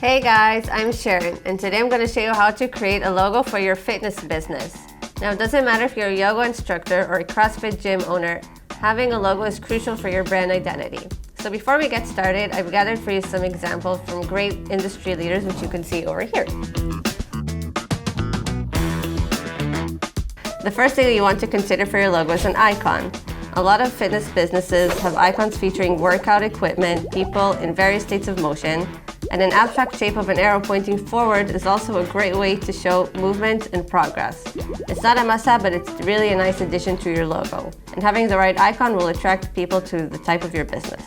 Hey guys, I'm Sharon, and today I'm going to show you how to create a logo for your fitness business. Now, it doesn't matter if you're a yoga instructor or a CrossFit gym owner, having a logo is crucial for your brand identity. So before we get started, I've gathered for you some examples from great industry leaders, which you can see over here. The first thing that you want to consider for your logo is an icon. A lot of fitness businesses have icons featuring workout equipment, people in various states of motion, and an abstract shape of an arrow pointing forward is also a great way to show movement and progress. It's not a must-have, but it's really a nice addition to your logo. And having the right icon will attract people to the type of your business.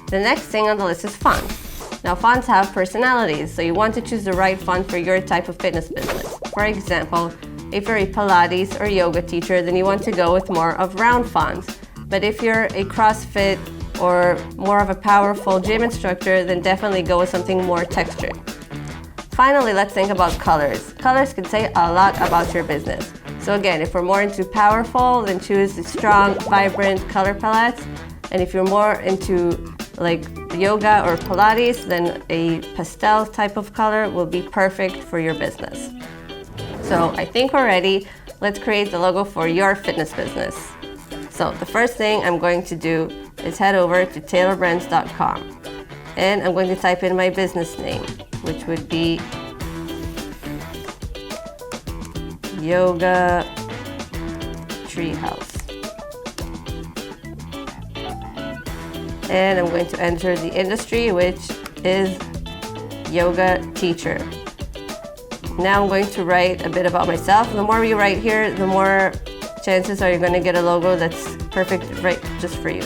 The next thing on the list is fonts. Now, fonts have personalities, so you want to choose the right font for your type of fitness business. For example, if you're a Pilates or yoga teacher, then you want to go with more of round fonts. But if you're a CrossFit or more of a powerful gym instructor, then definitely go with something more textured. Finally, let's think about colors. Colors can say a lot about your business. So again, if we're more into powerful, then choose strong, vibrant color palettes. And if you're more into like yoga or Pilates, then a pastel type of color will be perfect for your business. So I think we're ready. Let's create the logo for your fitness business. So the first thing I'm going to do is head over to taylorbrands.com, and I'm going to type in my business name, which would be Yoga Treehouse. And I'm going to enter the industry, which is yoga teacher. Now I'm going to write a bit about myself. The more you write here, the more chances are you're going to get a logo that's perfect right just for you.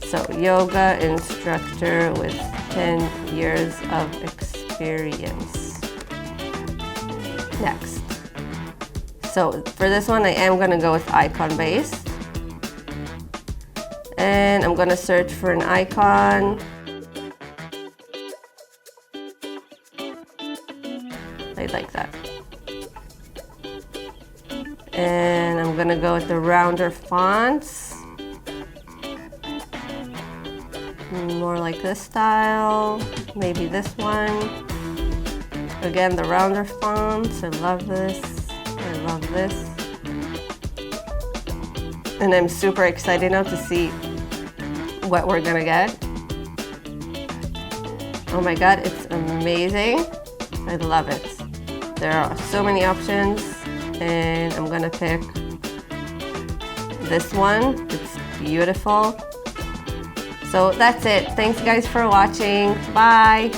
So, yoga instructor with 10 years of experience. Next. So for this one, I am going to go with icon based. And I'm going to search for an icon. I like that. And I'm going to go with the rounder fonts. More like this style, maybe this one. Again, the rounder fonts, I love this, I love this. And I'm super excited now to see what we're gonna get. Oh my God, it's amazing. I love it. There are so many options, and I'm gonna pick this one. It's beautiful. So that's it. Thanks guys for watching. Bye.